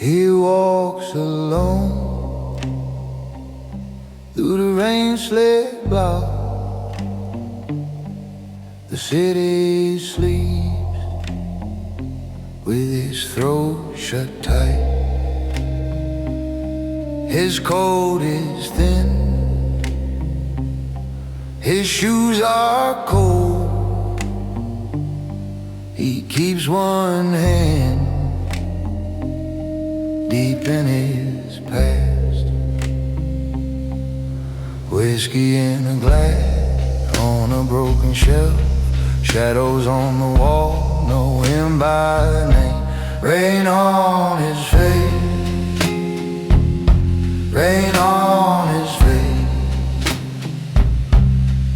He walks alone through the rain slid block. The city sleeps with his throat shut tight. His coat is thin, his shoes are cold. He keeps one hand deep in his past. Whiskey in a glass on a broken shelf. Shadows on the wall, know him by name. Rain on his face, rain on his face.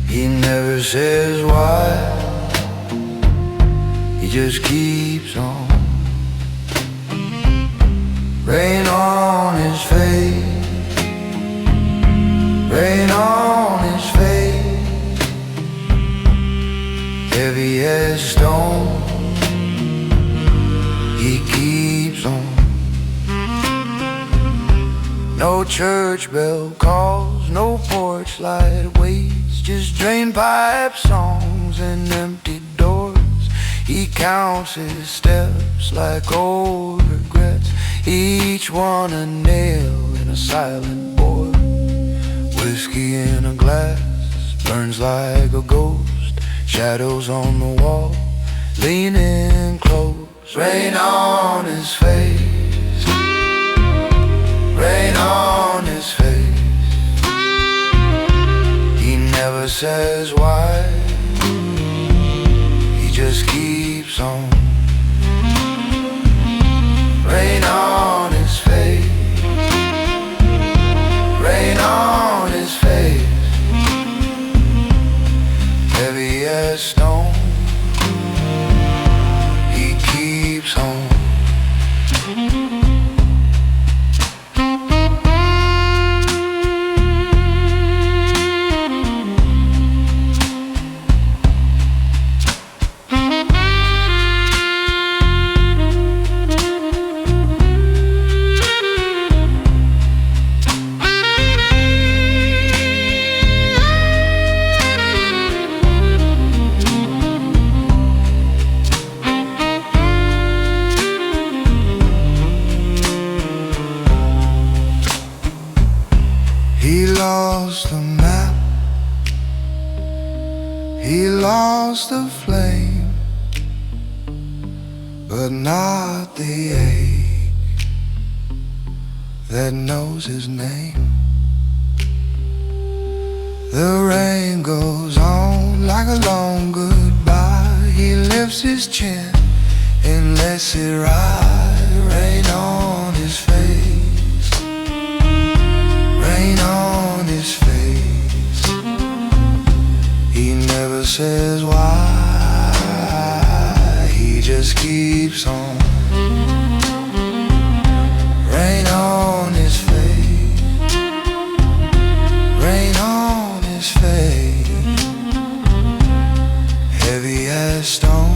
He never says why, he just keeps on. Rain on his face, rain on his face. Heavy as stone, he keeps on. No church bell calls, no porch light waits, just drain pipe songs and empty doors. He counts his steps like old regrets, each one a nail in a silent board. Whiskey in a glass burns like a ghost, shadows on the wall, leaning close. Rain on his face, rain on his face. He never says why, he just keeps on. Rain on his face, rain on his face. Heavy as stone, he keeps on. He lost the map, he lost the flame, but not the ache that knows his name. The rain goes on like a long goodbye. He lifts his chin and lets it ride. Rain on his face, rain on his face. He never says why, he just keeps on. Rain on his face, rain on his face. Heavy as stone,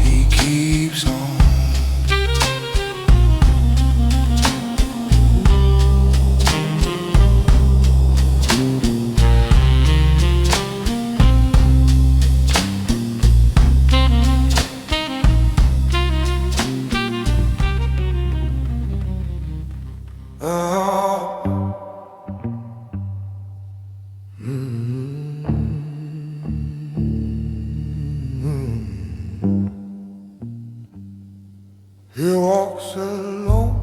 he keeps on. He walks alone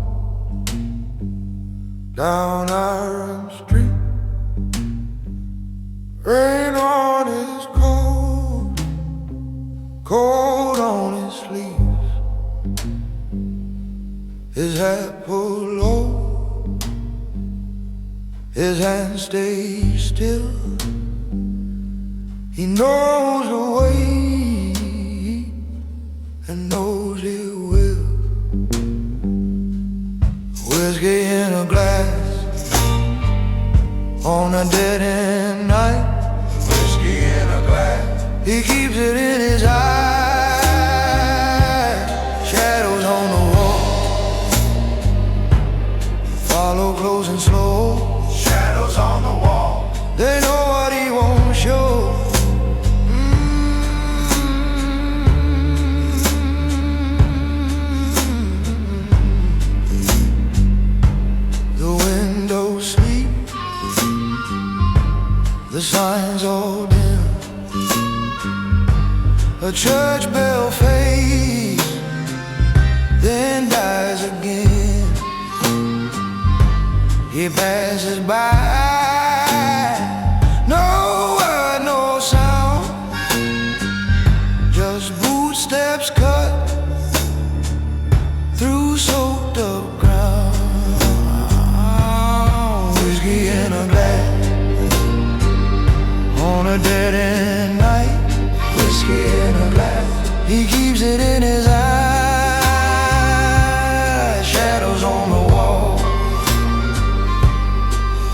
down Iron Street. Rain on his coat, cold on his sleeves. His hat pulled low, his hands stay still. He knows the way and knows it will. Whiskey in a glass on a dead-end night. Whiskey in a glass, he keeps it in his eyes. Shadows on the wall, A church bell fades, then dies again. He passes by, no word, no sound, just footsteps cut through soaked up ground. Whiskey in a glass on a dead end night. Whiskey in a glass, he keeps it in his eyes. Shadows on the wall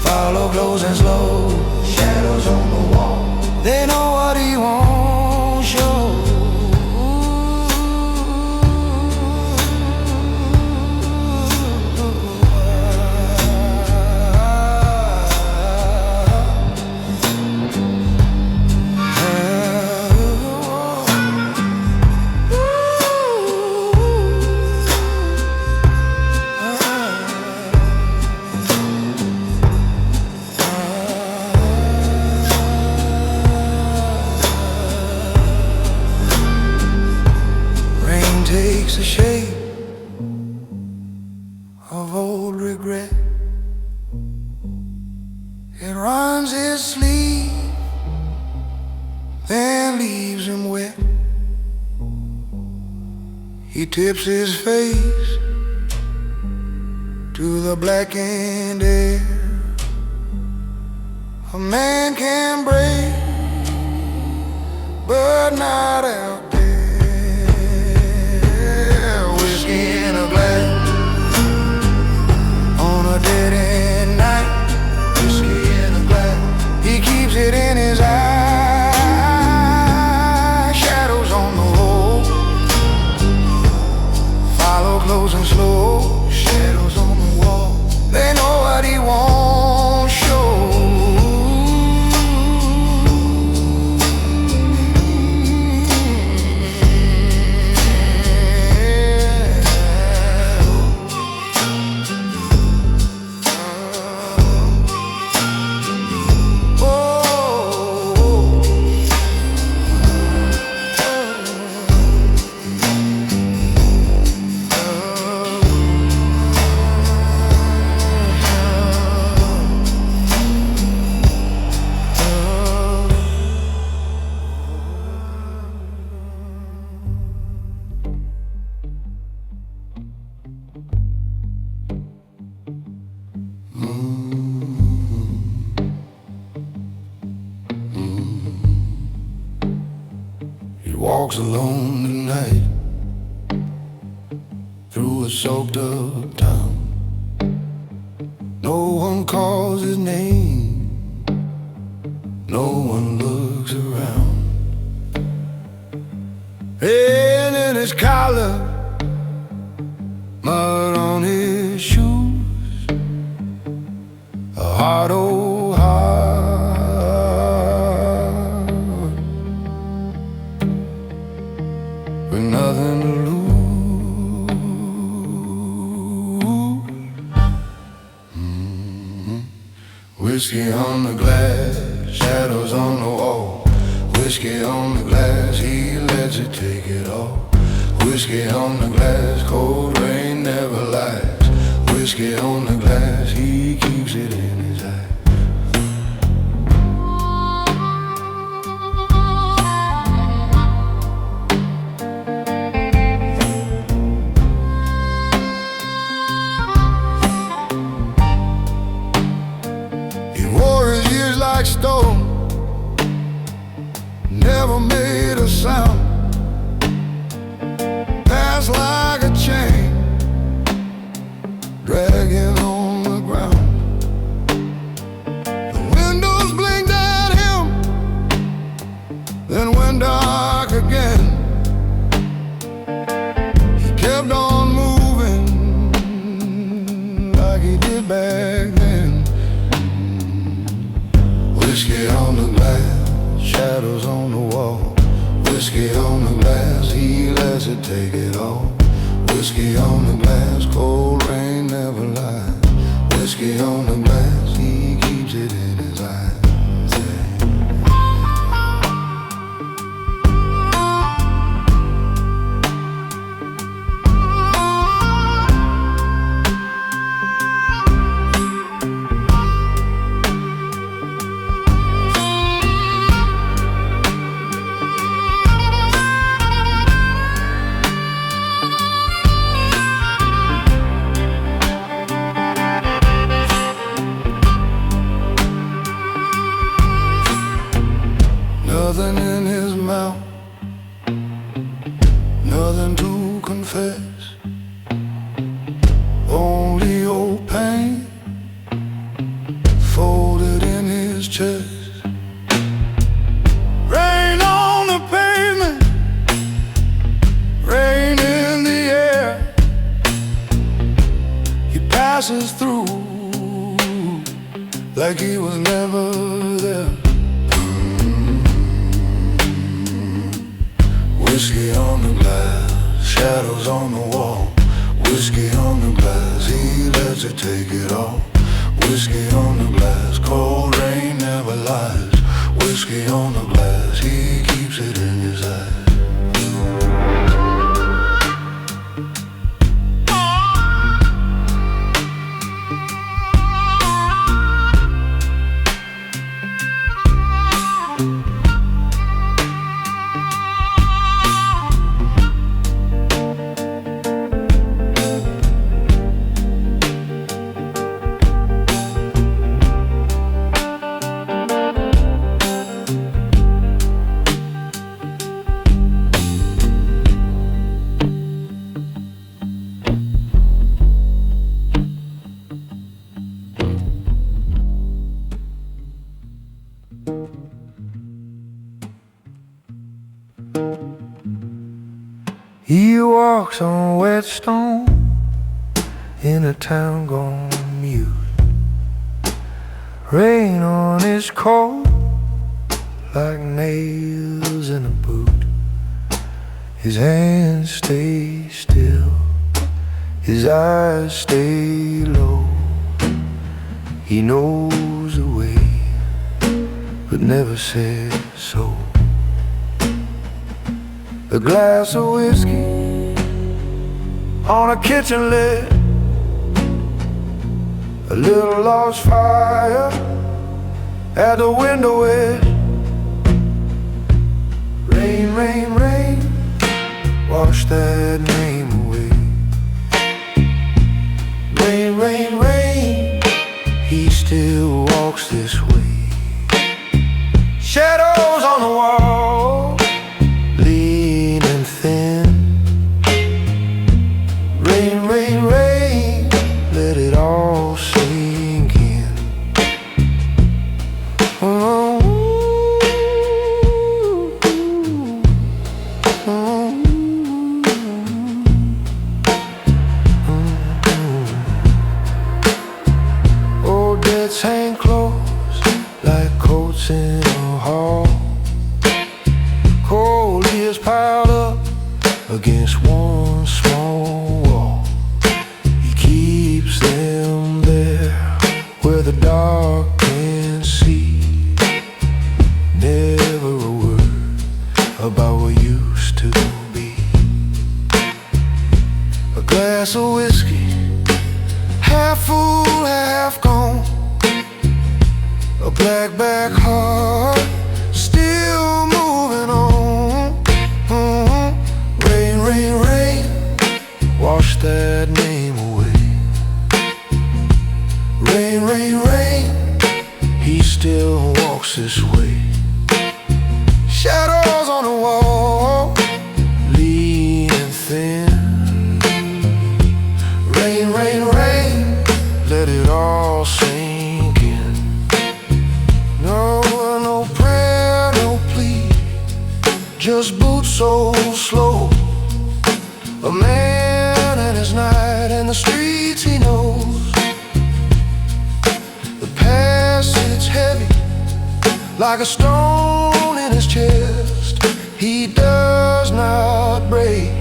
follow close and slow. Shadows on the wall, they know what he won't show. Takes the shape of old regret. It runs his sleeve, then leaves him wet. He tips his face to the blackened air. A man can break, but not out there. In a glass on a dead end night. Whiskey in a glass, he keeps it in his eyes. Shadows on the wall follow close and slow. Shadows on the wall, they know what he won't show. He walks alone tonight through a soaked up town. No one calls his name, no one looks around. Pain in his collar, mud on his shoes, a hard old heart with nothing to lose. Whiskey on the glass, shadows on the wall. Whiskey on the glass, he lets it take it all. Whiskey on the glass, cold rain never lies. Whiskey on the glass, he keeps it in his eyes. He wore his years like stone, never made a sound. Passed like a chain, dragging on the ground. The windows blinked at him, then went dark again. He kept on moving like he did back then. Whiskey on the glass, shadows on the wall. Whiskey on the glass, he lets it take it all. Whiskey on the glass, cold rain never lies. Whiskey on the glass, he keeps it in his eyes. nothing to confess, only old pain folded in his chest. Rain on the pavement, rain in the air. He passes through like he was never there. Whiskey on the glass, shadows on the wall. Whiskey on the glass, he lets it take it all. Whiskey on the glass, cold rain never lies. Whiskey on the glass, he keeps it in his eyes. He walks on wet stone in a town gone mute. Rain on his coat like nails in a boot. His hands stay still, his eyes stay low. He knows the way, but never said so. A glass of whiskey on a kitchen lid, a little lost fire at the window edge. Rain, rain, rain, wash that name away. Rain, rain, rain, he still walks this way. Shadows on the wall, lean and thin. Rain, rain, rain, let it all sink in. Oh, debts hang close like coats in a hall. Cold years piled up against one small wall. He keeps them there where the dark can see. Never a word about what used to be. A glass of whiskey, half full, half gone. A black heart, still moving on. Rain, rain, rain, wash that name away. Rain, rain, rain, he still walks this way. Shadows on the wall, lean and thin. Rain, rain, rain, let it all sink in. No prayer, no plea, just boots so slow. A man and his night and the streets he knows. The past sits heavy like a stone in his chest. He does not break,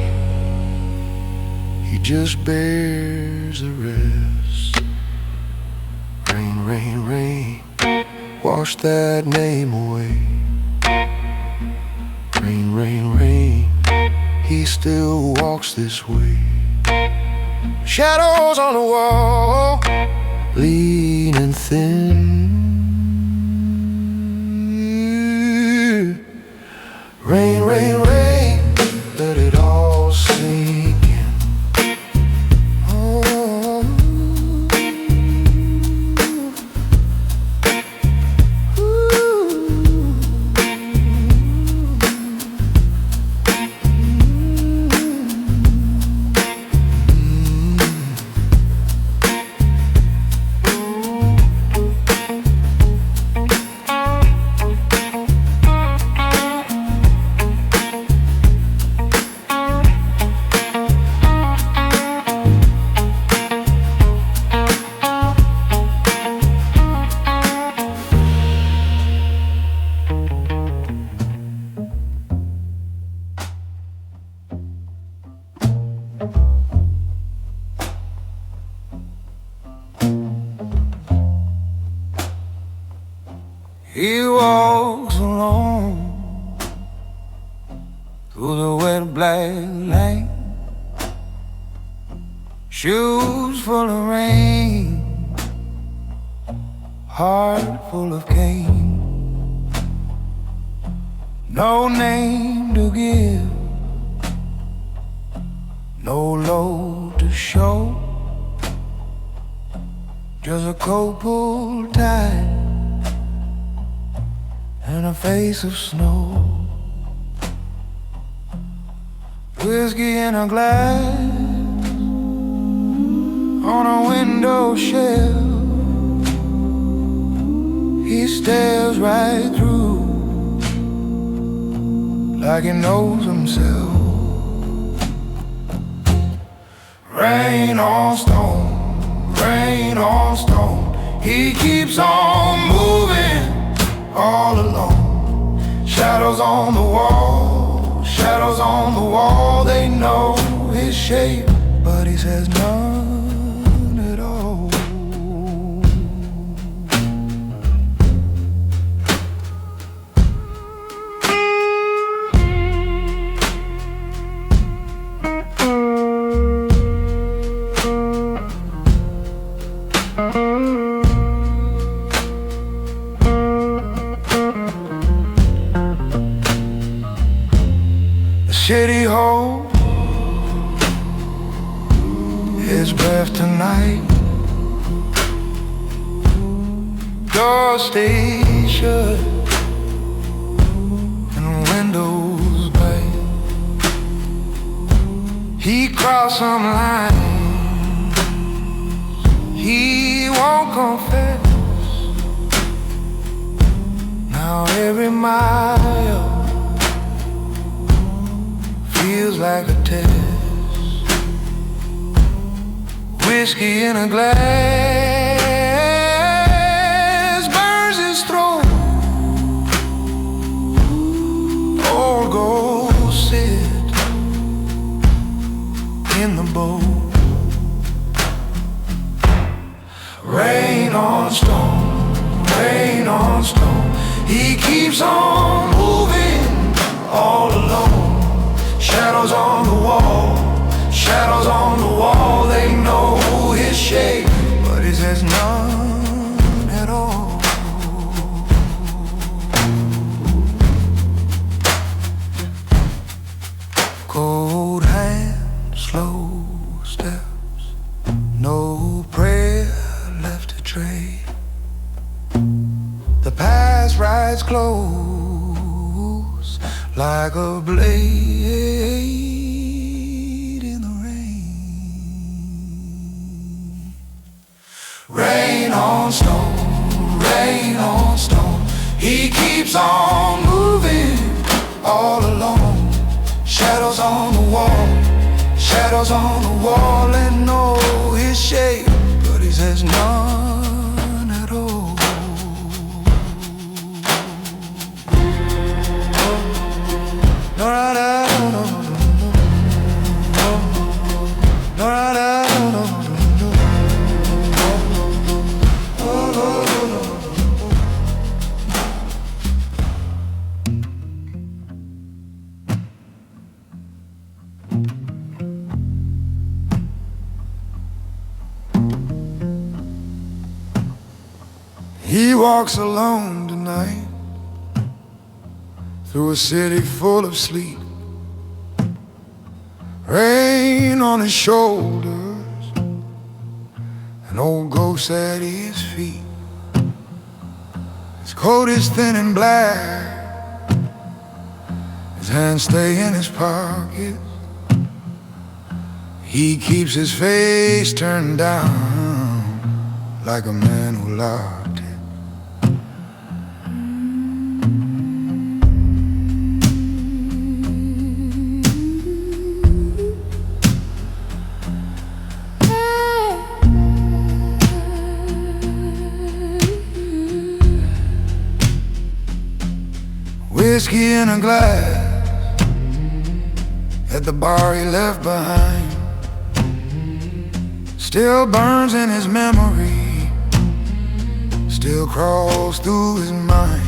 he just bears the rest. Rain, rain, rain, wash that name away. Rain, rain, rain, he still walks this way. Shadows on the wall, lean and thin. Rain, rain, rain, let it all sink in. Oh. He walks alone through the wet black lane, shoes full of rain, heart full of cane. No name to give, no load to show, just a coat pulled tight and a face of snow. Whiskey in a glass on a window shelf. He stares right through like he knows himself. Rain on stone, rain on stone. He keeps on moving all alone. Shadows on the wall, shadows on the wall. They know his shape, but he says none at all. City holds his breath tonight. Doors stay shut and windows bright. He crossed some lines he won't confess. Now every mile feels like a test. Whiskey in a glass burns his throat. Old ghosts sit in the boat. Rain on stone, rain on stone. He keeps on moving all alone. Shadows on the wall, shadows on the wall. They know his shape, but he says none at all. Cold hands, slow steps, no prayer left to trade. The past rides close like a blade in the rain. Rain on stone, rain on stone. He keeps on moving all alone. Shadows on the wall, shadows on the wall. And know his shape, but he says none at all. No, no, no, no, no, no, no, no, He walks alone tonight through a city full of sleep. Rain on his shoulders, an old ghost at his feet. His coat is thin and black, his hands stay in his pockets. He keeps his face turned down like a man who locked it. Whiskey in a glass at the bar he left behind. still burns in his memory, still crawls through his mind.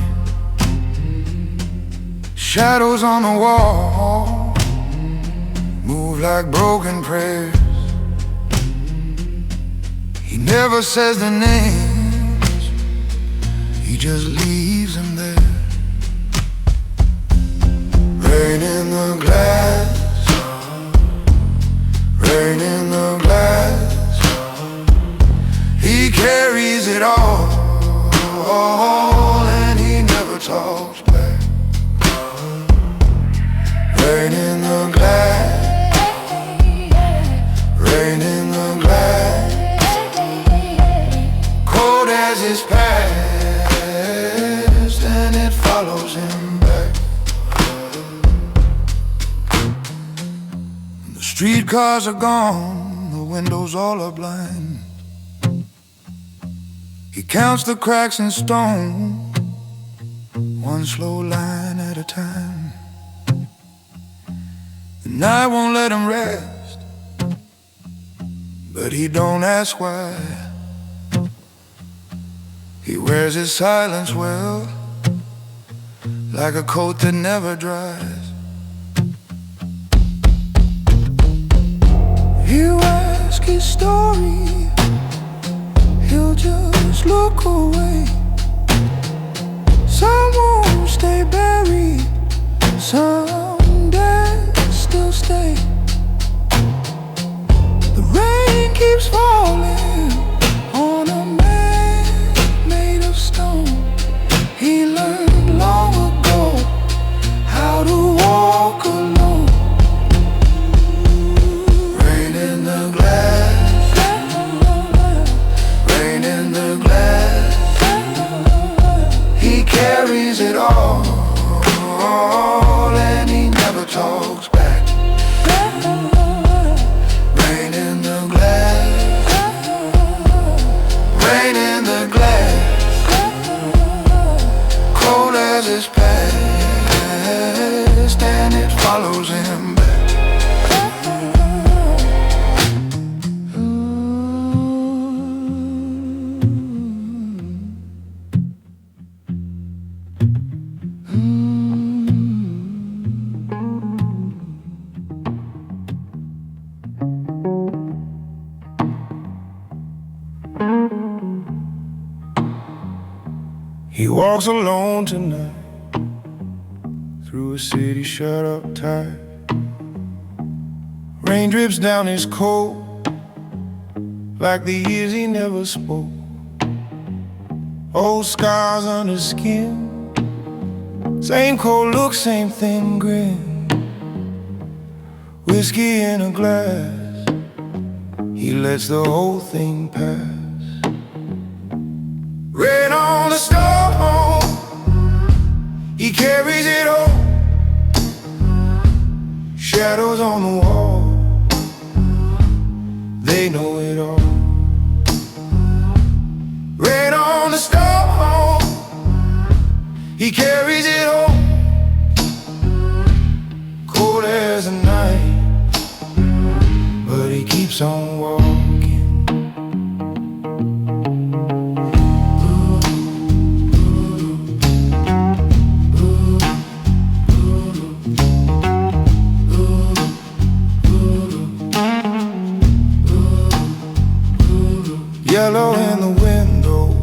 Shadows on the wall move like broken prayers. He never says the names, he just leaves them there. Rain in the glass, rain in the glass. He carries it all, and he never talks back. Rain in the glass, rain in the glass. Cold as his past, and it follows him back. The streetcars are gone, the windows all are blind. He counts the cracks in stone, one slow line at a time. The night won't let him rest, but he don't ask why. He wears his silence well, like a coat that never dries. You ask his story, he'll just look away. Some won't stay buried, some dare still stay. The rain keeps falling on a man made of stone. He learned long ago how to walk alone. Rain in the glass, rain in the glass. He carries it all, and he never talks back. Rain in the glass, rain in the glass. Cold as his past, and it follows him back. He walks alone tonight through a city shut up tight. Rain drips down his coat like the years he never spoke. Old scars on his skin, same cold look, same thin grin. Whiskey in a glass, he lets the whole thing pass. Rain on the stone, he carries it home. Shadows on the wall, they know it all. Rain on the stone, he carries it home. Cold as a night, but he keeps on walking. Yellow in the window,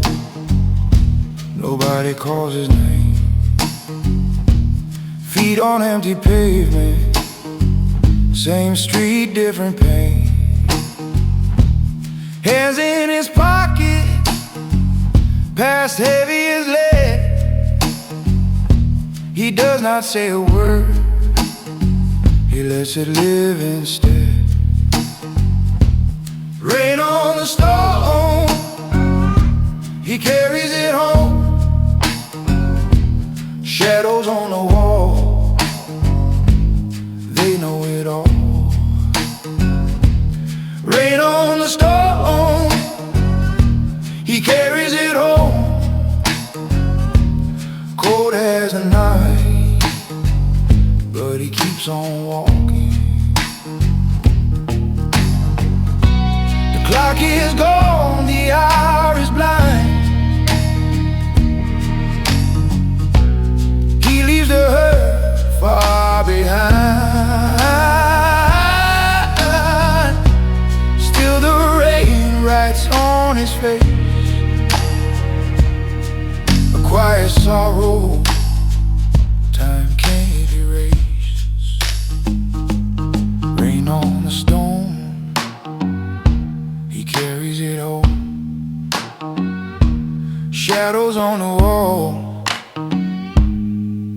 nobody calls his name. Feet on empty pavement, same street, different pain. Hands in his pocket, past heavy as lead. He does not say a word, he lets it live instead. Rain on the stone, he carries it home. Shadows on the wall, they know it all. Rain on the stone, he carries it home. Cold as a night, but he keeps on walking. The clock spark is gone, the hour is blind. He leaves the hurt far behind. Still the rain writes on his face a quiet sorrow time can't erase. Rain on the stone, he carries it home. Shadows on the wall,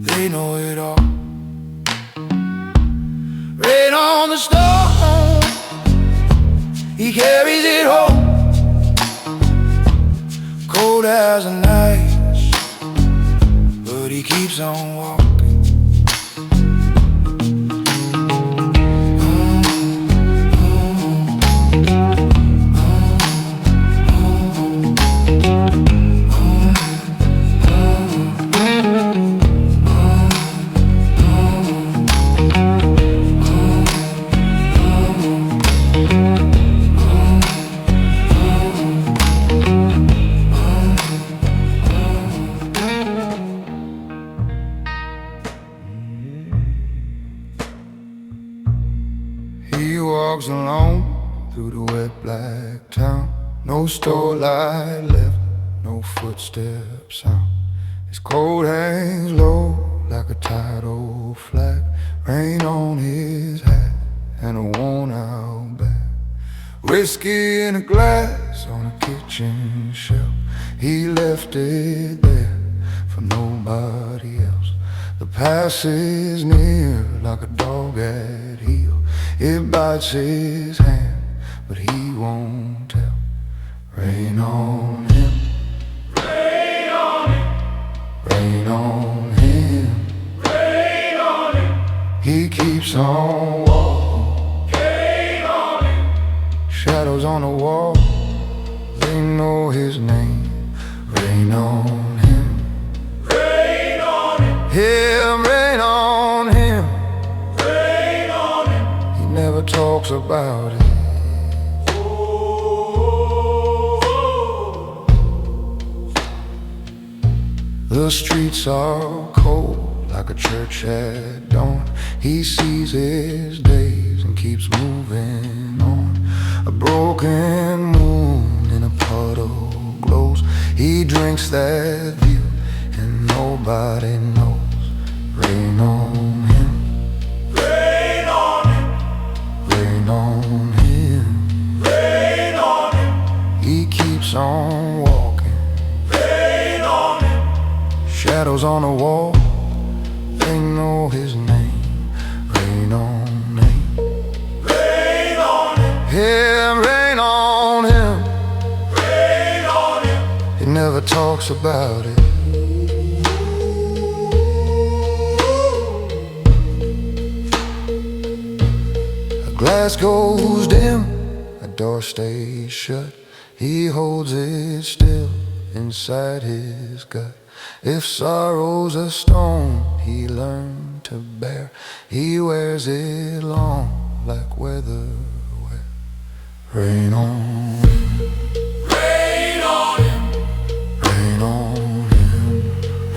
they know it all. Rain on the stone, he carries it home. Cold as a night, but he keeps on walking. He walks alone through the wet black town. No store light left, no footsteps sound. His coat hangs low like a tidal flag. Rain on his hat and a worn out bag. Whiskey in a glass on a kitchen shelf. He left it there for nobody else. The past is near like a dog at heel. It bites his hand, but he won't tell. Rain on him, Rain on him, rain on him. rain on him, He keeps on walking. rain on him, Shadows on the wall, they know his name. Rain on him, rain on him, rain on him. rain on him. He never talks about it. The streets are cold like a church at dawn. He sees his days and keeps moving on. A broken moon in a puddle glows. He drinks that view and nobody knows. Rain on him, Rain on him, rain on him. rain on him, He keeps on walking. rain on him, Shadows on the wall, they know his name. Rain on him, rain on him, rain on him. rain on him. He never talks about it. A glass goes dim, a door stays shut. He holds it still inside his gut. If sorrow's a stone he learned to bear, he wears it long like weather wear. Rain on him, Rain on him, rain on him.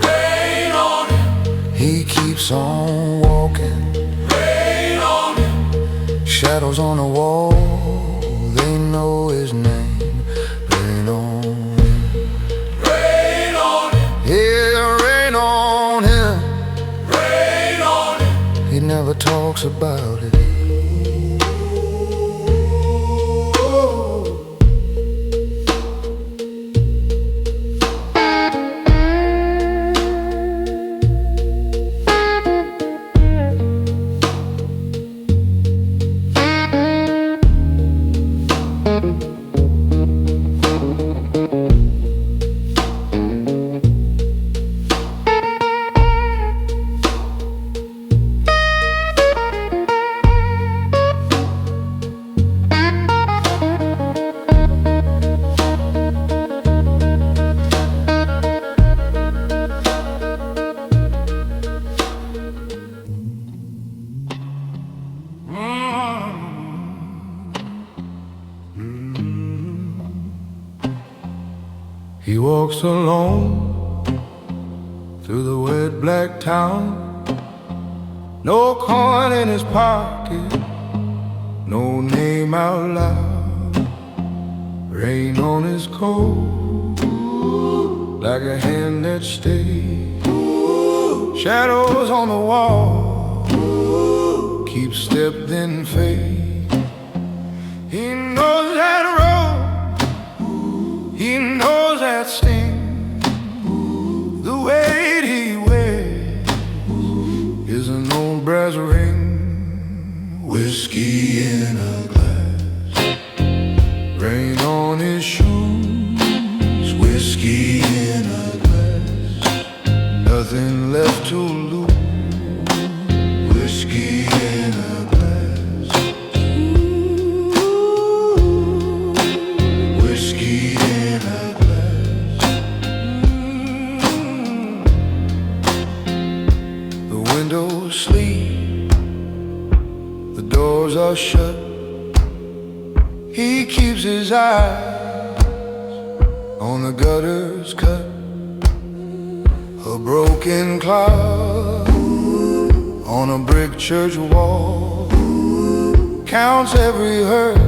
rain on him, He keeps on walking. rain on him, Shadows on the wall, they know his name. Rain on him, rain on him, rain on him. rain on him. He never talks about it. He walks alone through the wet black town. No coin in his pocket, no name out loud. Rain on his coat, like a hand that stays. Shadows on the wall, keep step then fade. He knows that road, he knows that sting. The weight he wears is an old brass ring. Whiskey in a glass, rain on his shoes. Whiskey in a glass, nothing left to lose. Whiskey in a glass, whiskey in a glass. The windows sleep, the doors are shut. He keeps his eyes on the gutters cut. A broken clock on a brick church wall counts every hurt,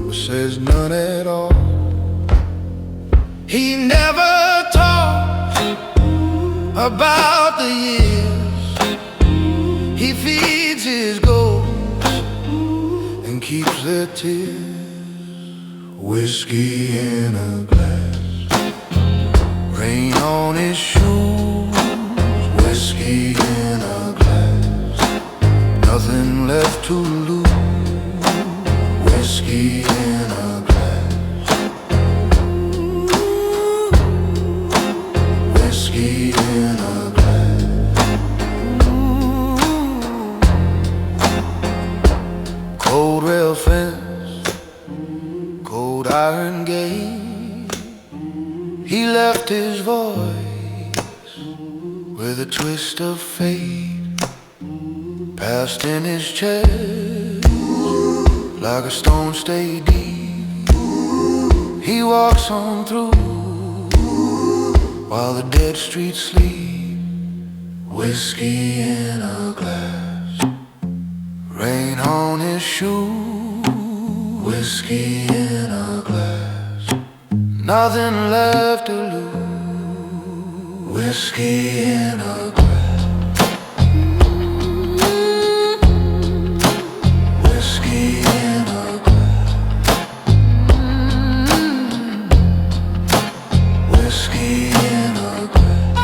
but says none at all. He never talks about the years. He feeds his ghosts and keeps their tears. Whiskey in a glass, rain on his shoes. Whiskey in a glass, nothing left to lose. Whiskey in a glass, whiskey in a glass. Cold rail fence, cold iron gate. He left his voice with a twist of fate, passed in his chest like a stone stay deep. He walks on through while the dead streets sleep. Whiskey in a glass, rain on his shoes. Whiskey in a glass, nothing left to lose. Whiskey in a glass, whiskey in a glass, whiskey in a glass,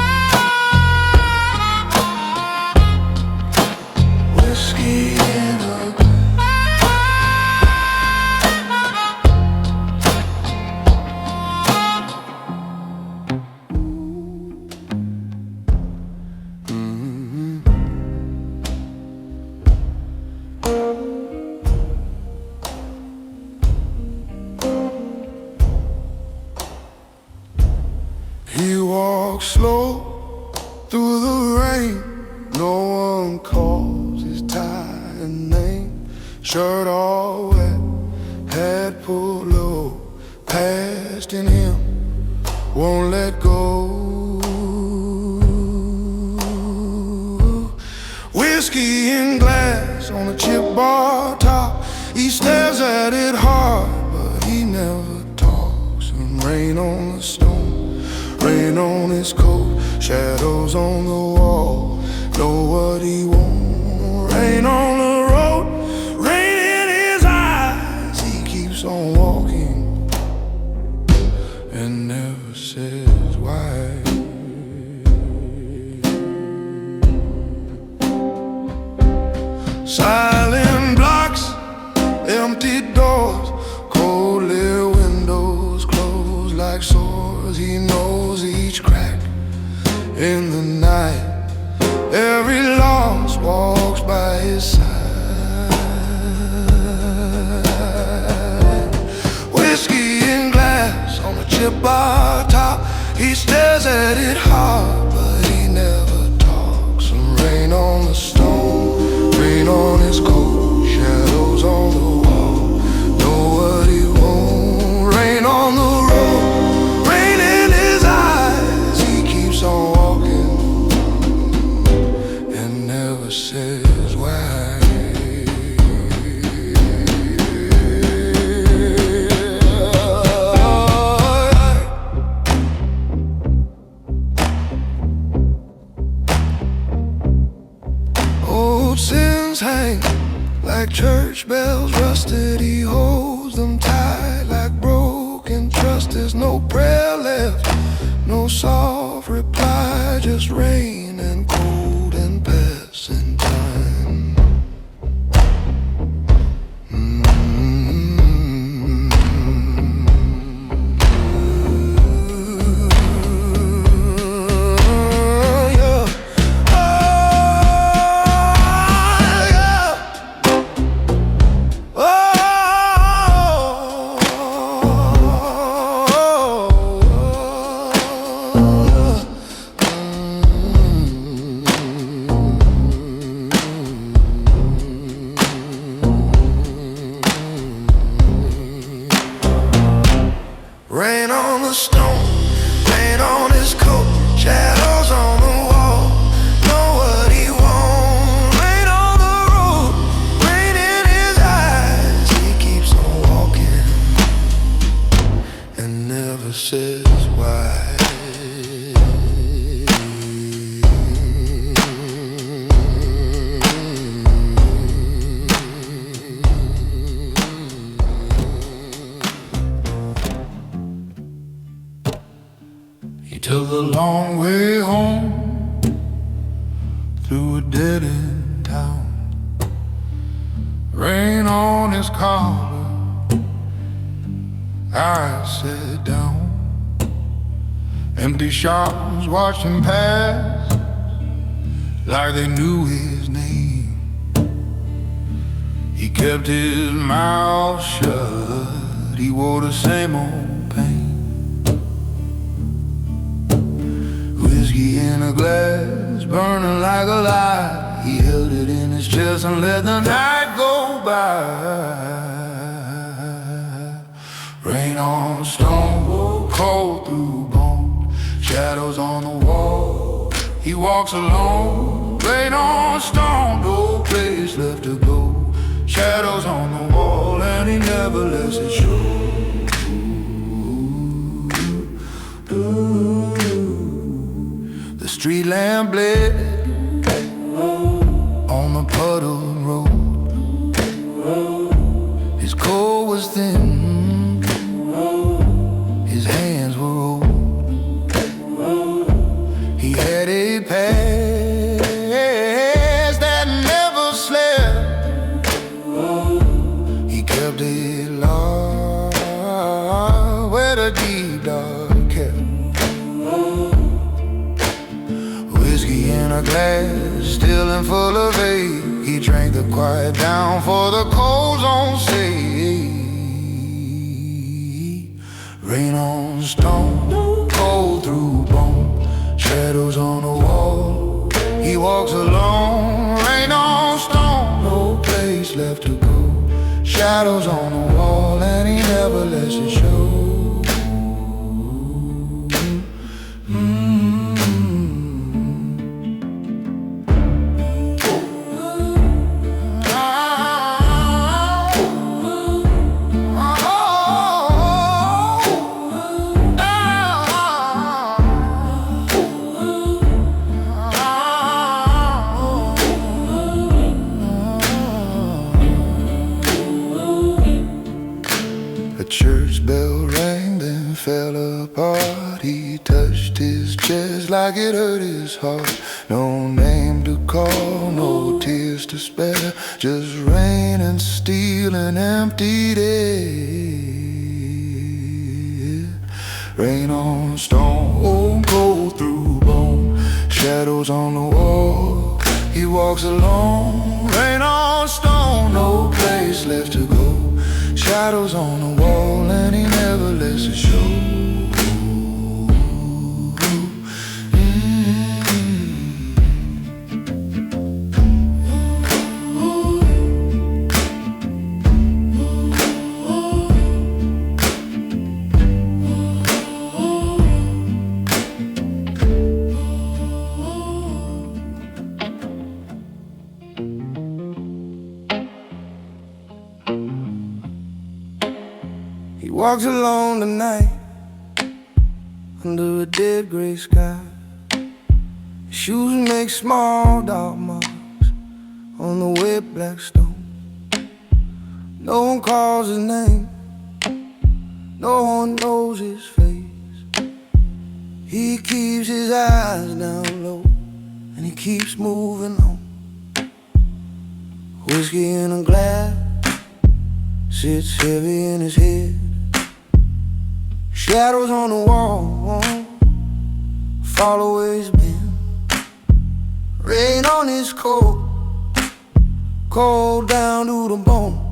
whiskey in a glass. He walks slow through the rain. No one calls his tired name. Shirt all wet, hat pulled low, past in him, won't let go. Whiskey in glass on a chip bar top. He stares at it hard, but he never talks. And rain on the stone, rain on his coat, shadows on the wall, know what he wants. Rain on the road, rain in his eyes. He keeps on walking and never says why. Silent blocks, empty doors, cold little windows closed like sores. He knows each crack in the night. Every lost walks by his side. Whiskey in glass on a chip bar top. He stares at it hard, but he never talks. And rain on the stone, rain on his coat, shadows on the wall, know what he wants. Rain on the road, bells rusted, he holds them tight like broken trust. There's no prayer left, no soft reply, just rain and cold and passing time. Rain on the stone, rain on his coat, shadows on the wall, know what he wants. Rain on the road, rain in his eyes, he keeps on walking and never says why. He took a long way home through a dead-end town. Rain on his collar, eyes set down. Empty shops watched him pass like they knew his name. He kept his mouth shut, he wore the same old pain. Whiskey in a glass, burning like a light. He held it in his chest and let the night go by. Rain on stone, cold through bone, shadows on the wall, he walks alone. Rain on stone, no place left to go, shadows on the wall, and he never lets it show. The street lamp lit on the puddled road. His coat was thin, his hands were old. He had a past that never slept. He kept it locked where the deep dark kept. Whiskey in a glass, still and full of ache. He drank the quiet down for the cold zone's sake. Rain on stone, cold through bone, shadows on the wall, he walks alone. Rain on stone, no place left to go, shadows on the wall, and he never lets it show. A church bell rang, then fell apart. He touched his chest like it hurt his heart. No name to call, no tears to spare, just rain and steel and empty air. Rain on stone, cold through bone, shadows on the wall, he walks alone. Rain on stone, no place left to go, shadows on the wall, and he never lets it show. He walks alone tonight under a dead gray sky. His shoes make small dark marks on the wet black stone. No one calls his name, no one knows his face. He keeps his eyes down low, and he keeps moving on. Whiskey in a glass sits heavy in his head. Shadows on the wall follow where he's been. Rain on his coat, cold down to the bone.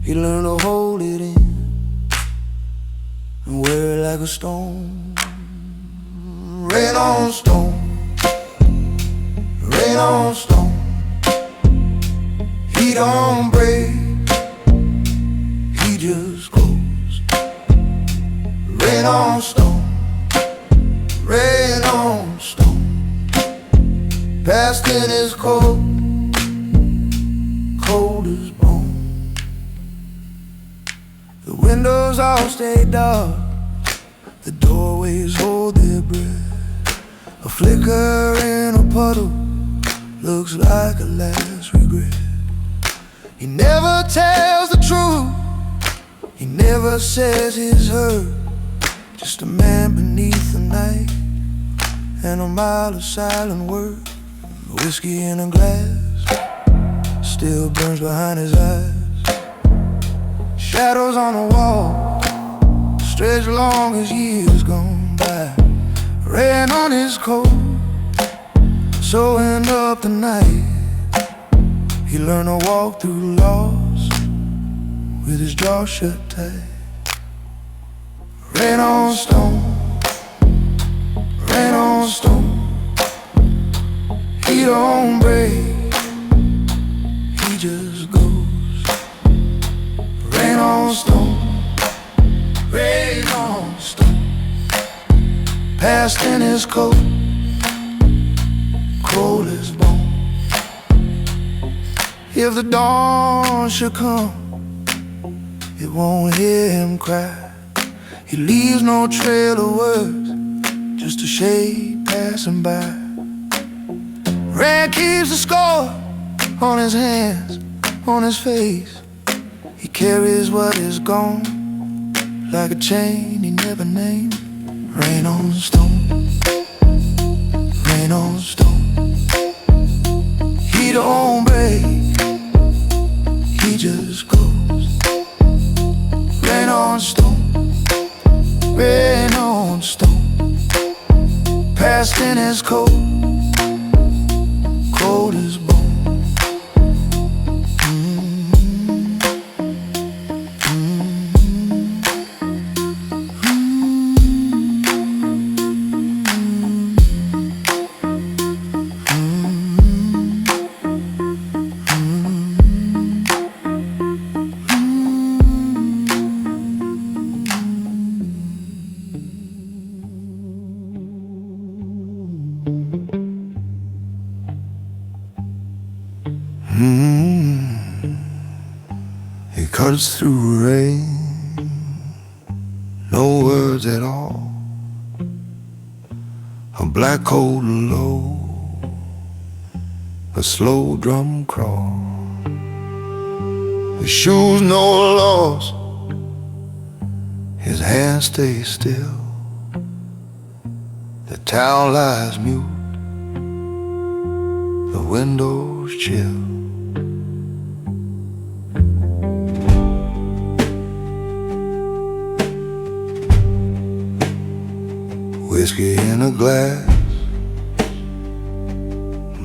He learned to hold it in and wear it like a stone. Rain on stone, rain on stone. He don't break, he just goes. Rain on stone, rain on stone. Past in his coat, cold as bone. The windows all stay dark, the doorways hold their breath. A flicker in a puddle looks like a last regret. He never tells the truth, he never says he's hurt. Just a man beneath the night and a mile of silent word. Whiskey in a glass still burns behind his eyes. Shadows on the wall stretch long as years gone by. Rain on his coat, so end up the night. He learned to walk through loss with his jaw shut tight. Rain on stone, rain on stone. He don't break, he just goes. Rain on stone, rain on stone. Past in his coat, cold as bone. If the dawn should come, it won't hear him cry. He leaves no trail of words, just a shade passing by. Rain keeps the score on his hands, on his face. He carries what is gone like a chain he never named. Rain on stone, rain on stone. He don't break, he just goes. Rain on stone, rain on stone. Past in his coat, cold as bone. He cuts through rain, no words at all. A black cold low, a slow drum crawl. His shoes no loss, his hands stay still. The town lies mute, the windows chill. Whiskey in a glass,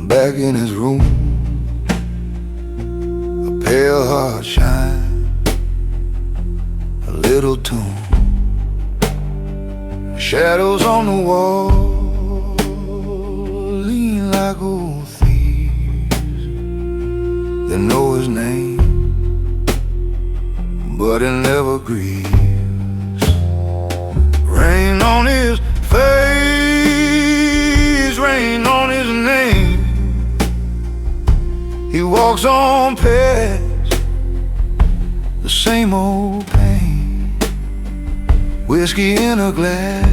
back in his room. A pale heart shine, a little tune. Shadows on the wall lean like old thieves. They know his name, but he never grieves. Rain on his face, rain on his name. He walks on past the same old pain. Whiskey in a glass,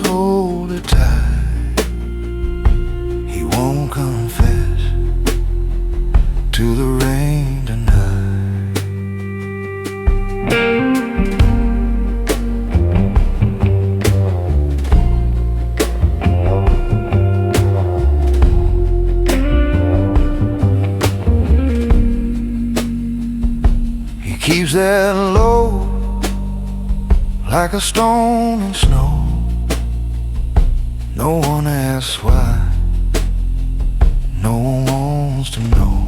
hold it tight. He won't confess to the rain. keeps that low like a stone in snow. No one asks why, no one wants to know.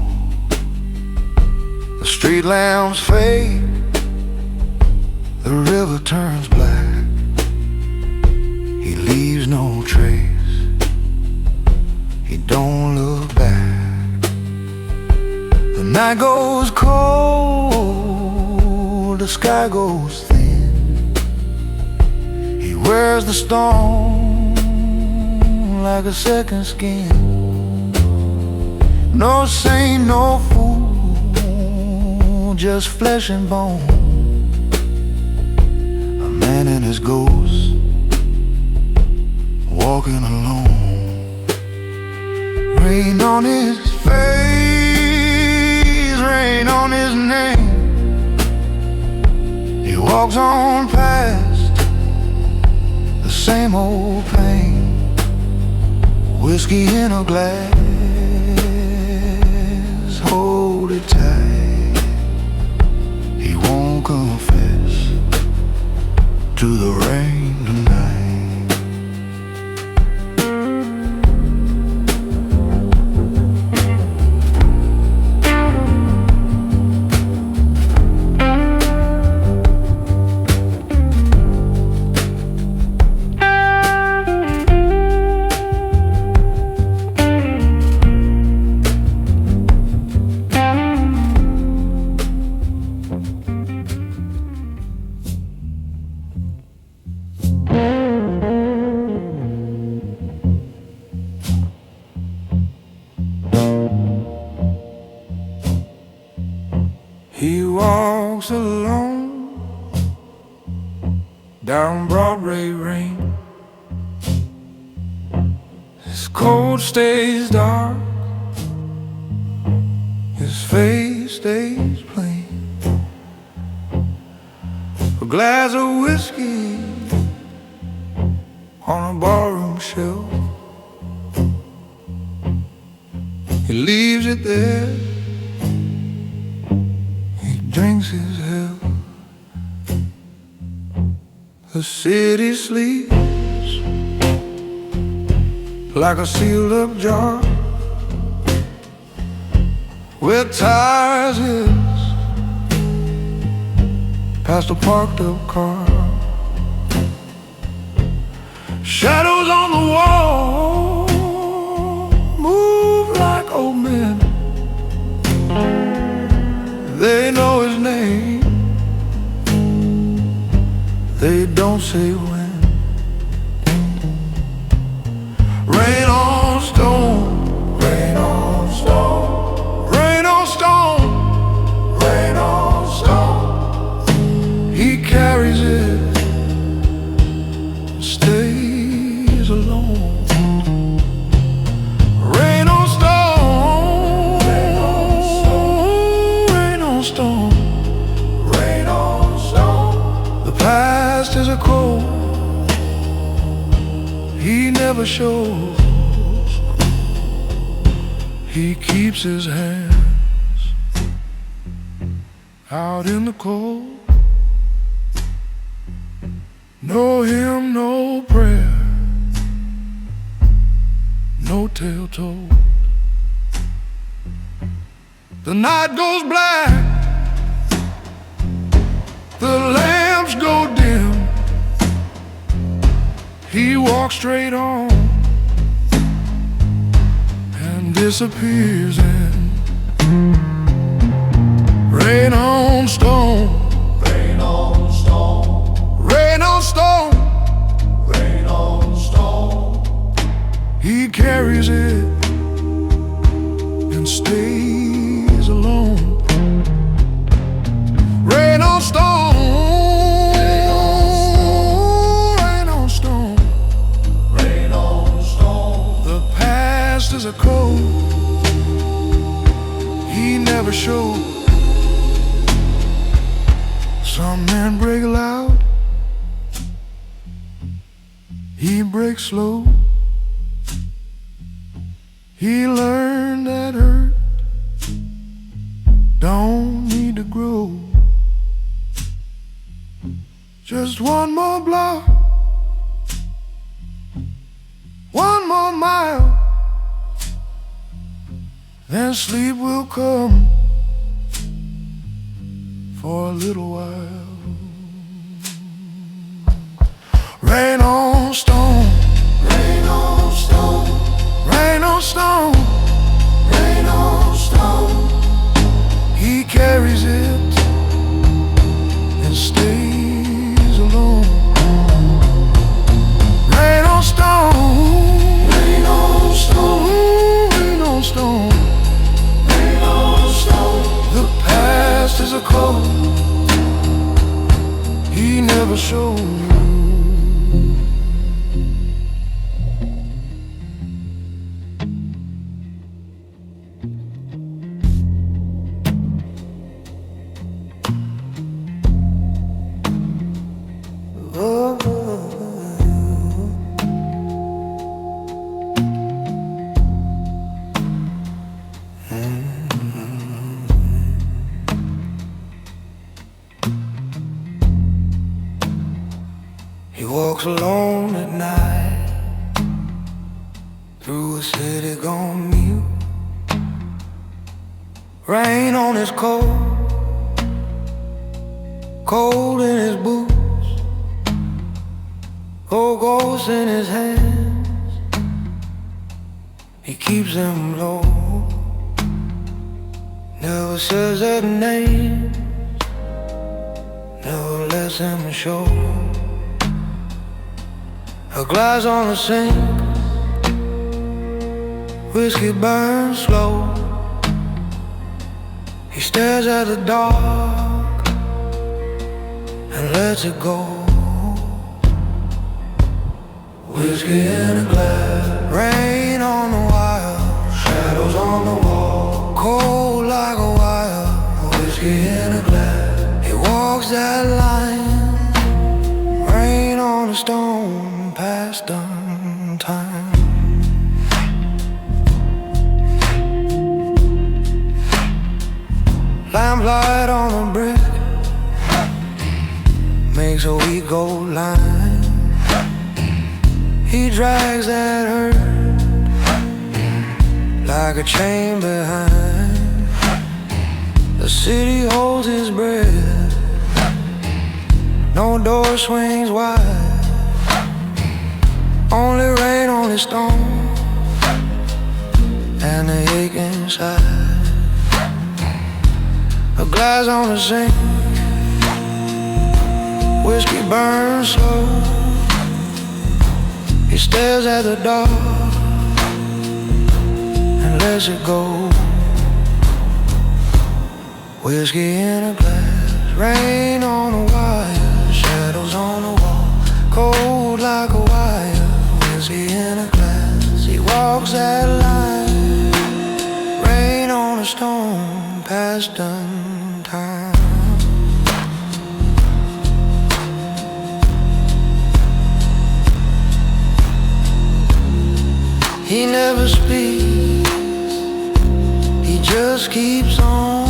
The street lamps fade, the river turns black. He leaves no trace, he don't look back. The night goes cold, the sky goes thin. He wears the storm like a second skin. No saint, no fool, just flesh and bone. A man and his ghost, walking alone. Rain on his face, rain on his name. He walks on past the same old pain. Whiskey in a glass, hold it tight. He won't confess to the rain tonight. He walks alone down Broadway Lane. His coat stays dark, his face stays plain. A glass of whiskey on a barroom shelf. He leaves it there, drinks his health. The city sleeps like a sealed up jar where tires is past a parked up car. Shadows on the wall move like old men. They know his name, they don't say when. Rain on stone, rain on stone, rain on stone, rain on stone. He carries it, stays alone. Rain on stone, rain on stone, rain on stone, rain on stone. The past is a cold he never shows. He keeps his hands out in the cold. No hymn, no prayer, no tale told. The night goes black, the lamps go dim. He walks straight on and disappears in rain on stone, Rain on stone, rain on stone. rain on stone. He carries it and stays alone. Rain on stone, rain on stone, Rain on stone. the past is a code he never showed. Some men break loud, he breaks slow. He learned that hurt don't need to grow. Just one more block, one more mile, then sleep will come for a little while. Rain on stone, Rain on stone, rain on stone, rain on stone. he carries it and stays alone. Rain on stone, Rain on stone, rain on stone. rain on stone. The past is a code he never showed you. He walks alone at night through a city gone mute. Rain on his coat, cold in his boots, cold ghosts in his hands. He keeps them low, never says their name, never lets them show. A glass on the sink, whiskey burns slow. He stares at the dark and lets it go. Whiskey in a glass, rain on the wire, shadows on the wall, cold like a wire. Whiskey in a glass, he walks that line, rain on the stone, past done time. Lamplight on the brick makes a weak gold line. He drags that hurt like a chain behind. The city holds his breath, no door swings wide, only rain on his stone and the ache inside. A glass on the sink, whiskey burns slow. He stares at the dark and lets it go. Whiskey in a glass, rain on a wire, shadows on the wall, cold like a wire. Whiskey in a glass, he walks that line, rain on a stone, past done time. He never speaks, he just keeps on.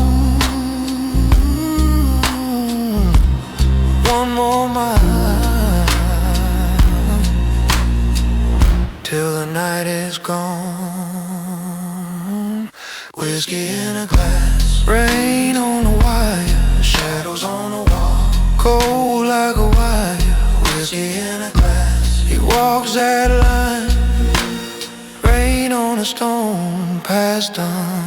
One more mile till the night is gone. Whiskey in a glass, rain on the wire, shadows on the wall, cold like a wire. Whiskey in a glass, he walks that line, rain on a stone, past done.